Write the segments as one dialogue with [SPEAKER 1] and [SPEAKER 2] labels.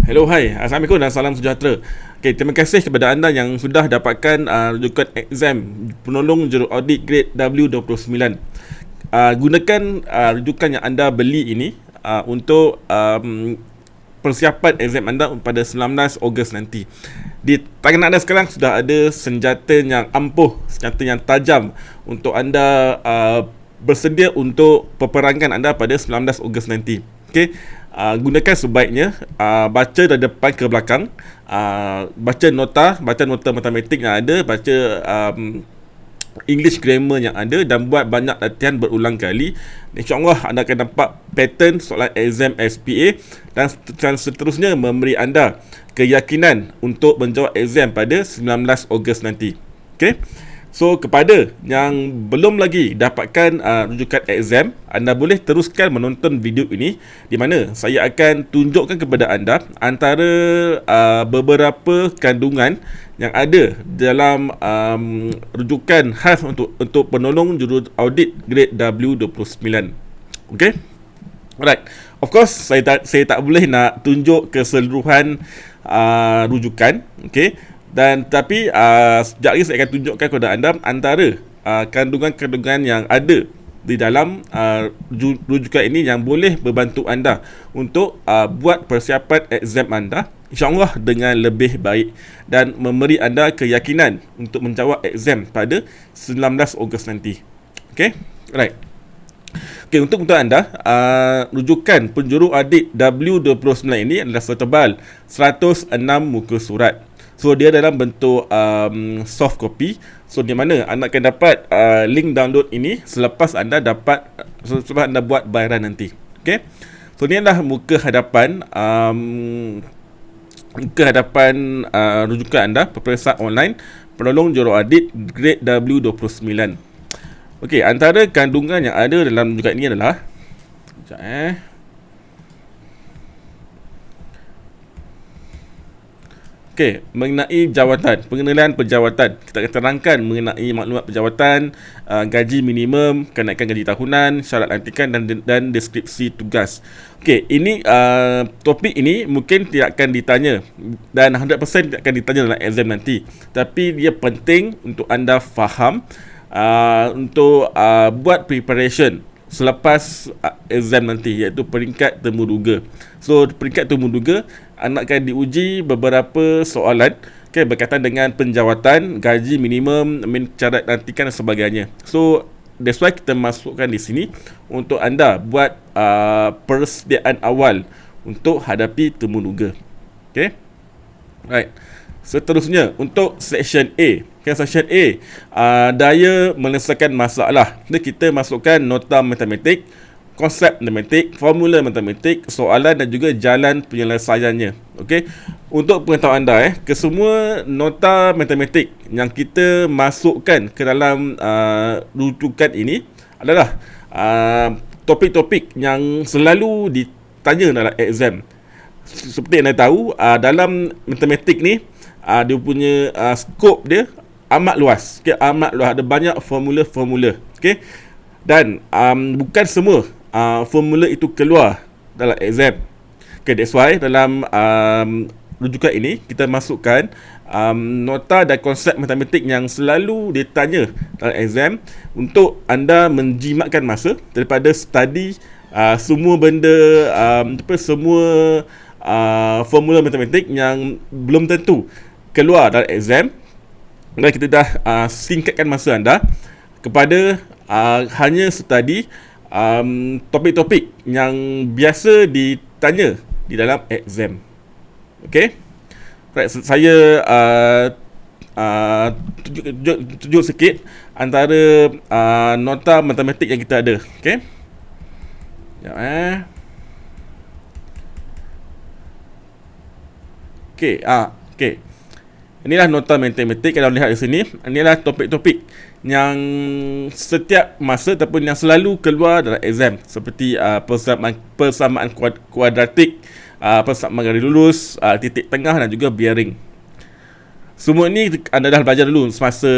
[SPEAKER 1] Hello, hai. Assalamualaikum dan salam sejahtera. Okay, terima kasih kepada anda yang sudah dapatkan rujukan exam penolong juru audit grade W29. Gunakan rujukan yang anda beli ini untuk persiapan exam anda pada 19 Ogos nanti. Di tangan anda sekarang sudah ada senjata yang ampuh, senjata yang tajam untuk anda bersedia untuk peperangan anda pada 19 Ogos nanti. Okey, gunakan sebaiknya baca dari depan ke belakang, baca nota matematik yang ada, baca English grammar yang ada, dan buat banyak latihan berulang kali. InsyaAllah anda akan dapat pattern soalan exam SPA dan seterusnya memberi anda keyakinan untuk menjawab exam pada 19 Ogos nanti. Okey. So, kepada yang belum lagi dapatkan rujukan exam, anda boleh teruskan menonton video ini, di mana saya akan tunjukkan kepada anda antara beberapa kandungan yang ada dalam rujukan khas untuk penolong juru audit grade W29. Okay? Alright. Of course, saya tak boleh nak tunjuk keseluruhan rujukan. Okay? Dan tapi sekejap lagi saya akan tunjukkan kepada anda antara kandungan-kandungan yang ada di dalam rujukan ini yang boleh membantu anda untuk buat persiapan exam anda, InsyaAllah dengan lebih baik, dan memberi anda keyakinan untuk menjawab exam pada 19 Ogos nanti. Okay? Right. Okay, untuk anda, rujukan penjuru audit W29 ini adalah setebal 106 muka surat. So, dia dalam bentuk soft copy. So, di mana anda akan dapat link download ini selepas anda buat bayaran nanti. Okay? So, ini adalah muka hadapan rujukan anda, peperiksaan online penolong juru audit grade W29. Okay, antara kandungan yang ada dalam rujukan ini adalah Okey, mengenai jawatan, pengenalan pejawatan. Kita akan terangkan mengenai maklumat pejawatan, gaji minimum, kenaikan gaji tahunan, syarat lantikan dan deskripsi tugas. Okey, ini topik ini mungkin tidak akan ditanya dan 100% tidak akan ditanya dalam exam nanti. Tapi dia penting untuk anda faham untuk buat preparation selepas exam nanti, iaitu peringkat temuduga. So, peringkat temuduga anda akan diuji beberapa soalan berkaitan dengan penjawatan, gaji minimum, syarat lantikan dan sebagainya. So, that's why kita masukkan di sini untuk anda buat persediaan awal untuk hadapi temuduga. Okay? Right. Seterusnya, untuk section A. Section A, daya menyelesaikan masalah. Kita masukkan nota matematik, konsep matematik, formula matematik, soalan dan juga jalan penyelesaiannya. Okey. Untuk pengetahuan anda, kesemua nota matematik yang kita masukkan ke dalam rujukan ini adalah topik-topik yang selalu ditanya dalam exam. Seperti yang anda tahu, dalam matematik ni dia punya skop dia amat luas. Okay, amat luas, ada banyak formula-formula. Okay? Dan bukan semua formula itu keluar dalam exam. Okay, that's why dalam rujukan ini kita masukkan nota dan konsep matematik yang selalu ditanya dalam exam untuk anda menjimatkan masa daripada study semua benda, semua formula matematik yang belum tentu keluar dalam exam. Dan kita dah singkatkan masa anda kepada hanya study topik-topik yang biasa ditanya di dalam exam. Okay? Right, saya tunjuk sikit antara nota matematik yang kita ada. Okay? Okay. Okay. Inilah nota matematik. Kalau lihat di sini, inilah topik-topik yang setiap masa ataupun yang selalu keluar dalam exam, seperti persamaan kuadratik, persamaan garis lurus, titik tengah dan juga bearing. Semua ini anda dah belajar dulu semasa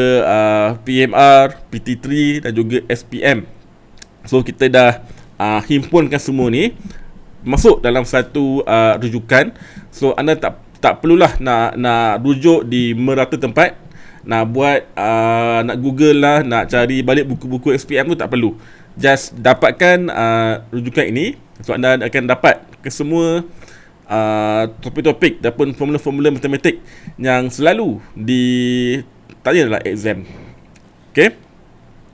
[SPEAKER 1] PMR, PT3 dan juga SPM. So, kita dah himpunkan semua ni masuk dalam satu rujukan. So anda tak perlulah nak rujuk di merata tempat, nak buat nak Google lah, nak cari balik buku-buku SPM tu tak perlu. Just dapatkan rujukan ini. So anda akan dapat ke semua topik-topik ataupun formula-formula matematik yang selalu ditanya dalam exam. Okay,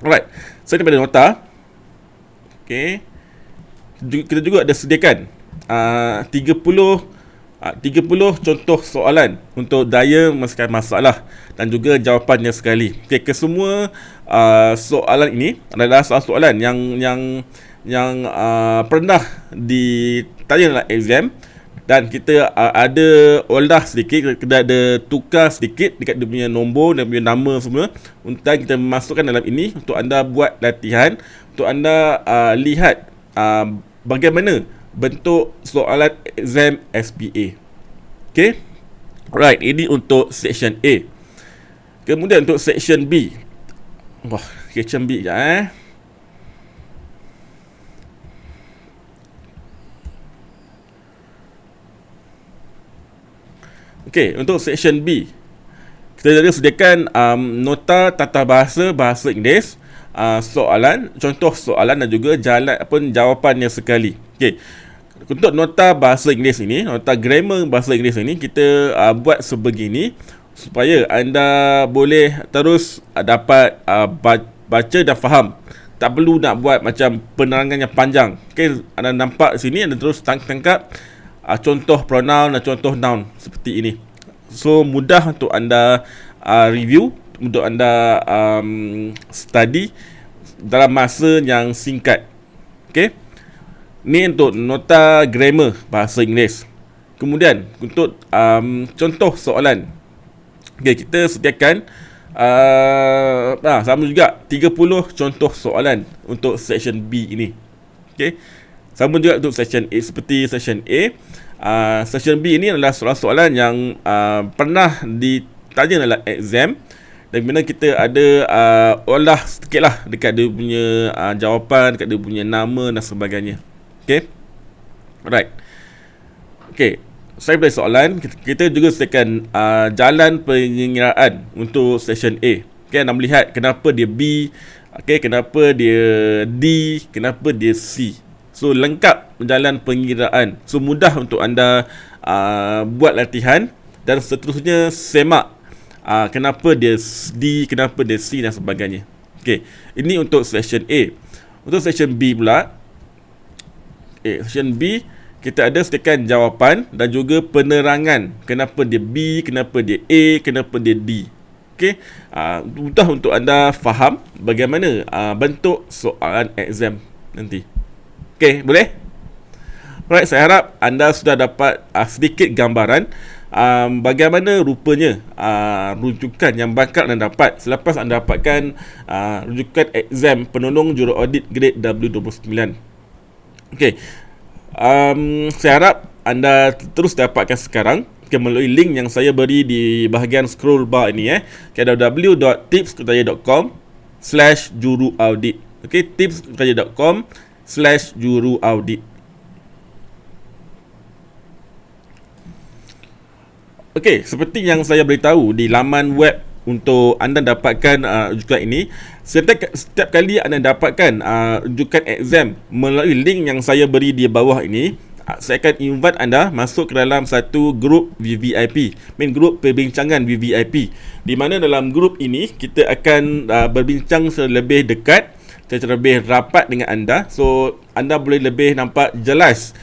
[SPEAKER 1] alright. So daripada nota, okay, kita juga ada sediakan 30 contoh soalan untuk daya menyelesaikan masalah dan juga jawapannya sekali. Okay, kesemua soalan ini adalah soalan yang pernah ditanya dalam exam, dan kita ada olah sedikit, kita ada tukar sedikit dekat dia punya nombor dan punya nama semua, dan kita masukkan dalam ini untuk anda buat latihan, untuk anda lihat bagaimana bentuk soalan exam SPA. Okay, right, ini untuk section A. Kemudian untuk section B, section B sekejap Okay, untuk section B, kita ada sediakan nota tata bahasa Inggeris, contoh soalan dan juga jawapannya sekali. Okay, untuk nota bahasa Inggeris ini, nota grammar bahasa Inggeris ini, kita buat sebegini supaya anda boleh terus dapat baca dan faham. Tak perlu nak buat macam penerangan yang panjang. Okay, anda nampak sini, anda terus tangkap contoh pronoun dan contoh noun seperti ini. So mudah untuk anda review, untuk anda study dalam masa yang singkat. Okay, ni untuk nota grammar bahasa Inggeris. Kemudian untuk contoh soalan, okay, kita sediakan sama juga 30 contoh soalan untuk section B ini. Okay, sama juga untuk section A. Seperti section A, section B ini adalah soalan-soalan yang pernah ditanya dalam exam, dan bila kita ada olah sedikit lah dekat dia punya jawapan, dekat dia punya nama dan sebagainya. Okay, right. Okay, saya beri soalan, kita juga sediakan jalan pengiraan untuk section A. Okay, anda melihat kenapa dia B, okay, kenapa dia D, kenapa dia C. So lengkap jalan pengiraan. So mudah untuk anda buat latihan, dan seterusnya semak kenapa dia D, kenapa dia C dan sebagainya. Okay, ini untuk section A. Untuk section B pula, section B, kita ada sediakan jawapan dan juga penerangan kenapa dia B, kenapa dia A, kenapa dia D. Okay, mudah untuk anda faham bagaimana bentuk soalan exam nanti. Okay, boleh? Alright, saya harap anda sudah dapat sedikit gambaran bagaimana rupanya rujukan yang bakal anda dapat selepas anda dapatkan rujukan exam penolong juru audit grade W29. Okay, saya harap anda terus dapatkan sekarang melalui link yang saya beri di bahagian scroll bar ini, www.tipskerjaya.com/juruaudit. Okay, tipskerjaya.com/juruaudit. Okey, seperti yang saya beritahu di laman web untuk anda dapatkan rujukan ini, setiap kali anda dapatkan rujukan exam melalui link yang saya beri di bawah ini, saya akan invite anda masuk ke dalam satu grup VVIP, grup perbincangan VVIP, di mana dalam grup ini kita akan berbincang lebih dekat, lebih rapat dengan anda. So anda boleh lebih nampak jelas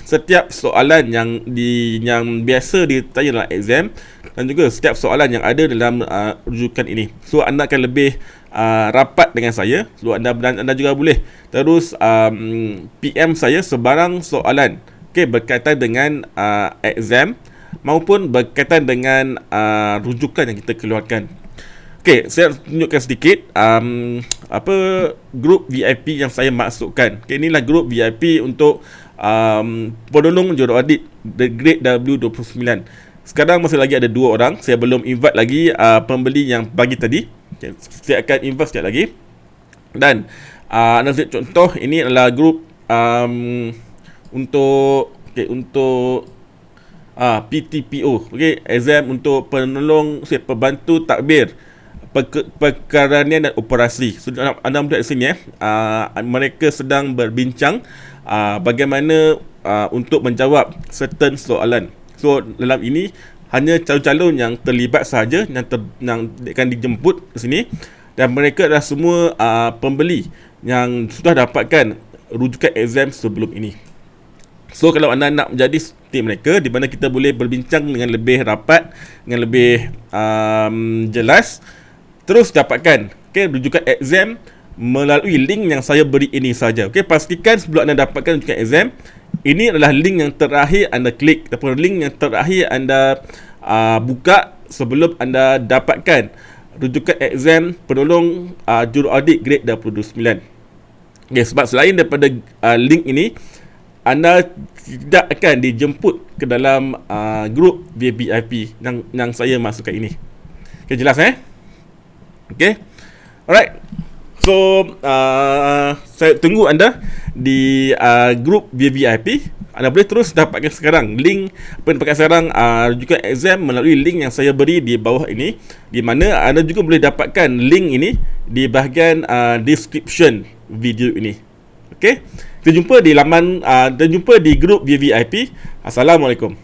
[SPEAKER 1] setiap soalan yang biasa ditanya dalam exam, dan juga setiap soalan yang ada dalam rujukan ini. So anda akan lebih rapat dengan saya. So anda juga boleh terus PM saya sebarang soalan, okay, berkaitan dengan exam maupun berkaitan dengan rujukan yang kita keluarkan. Okay, saya tunjukkan sedikit grup VIP yang saya masukkan. Okay, inilah grup VIP untuk penolong juru audit the grade W29. Sekarang masih lagi ada 2 orang. Saya belum invite lagi pembeli yang pagi tadi. Okay, saya akan invite sekejap lagi. Dan anda lihat contoh, ini adalah grup untuk PTPO, okey, exam untuk penolong pembantu takbir perkaranian dan operasi. So, anda melihat di sini mereka sedang berbincang bagaimana untuk menjawab certain soalan. So dalam ini hanya calon-calon yang terlibat sahaja yang akan dijemput ke sini, dan mereka adalah semua pembeli yang sudah dapatkan rujukan exam sebelum ini. So kalau anda nak menjadi seperti mereka, di mana kita boleh berbincang dengan lebih rapat, dengan lebih jelas, terus dapatkan rujukan exam melalui link yang saya beri ini saja. Pastikan sebelum anda dapatkan rujukan exam, ini adalah link yang terakhir anda klik ataupun link yang terakhir anda buka sebelum anda dapatkan rujukan exam penolong juruaudit grade 29. Sebab selain daripada link ini, anda tidak akan dijemput ke dalam grup VIP yang saya masukkan ini. Jelas alright. So saya tunggu anda di grup VIP. Anda boleh terus dapatkan sekarang link apa yang dapatkan sekarang rujukan exam melalui link yang saya beri di bawah ini, di mana anda juga boleh dapatkan link ini di bahagian description video ini. Kita jumpa di laman dan jumpa di grup VIP. Assalamualaikum.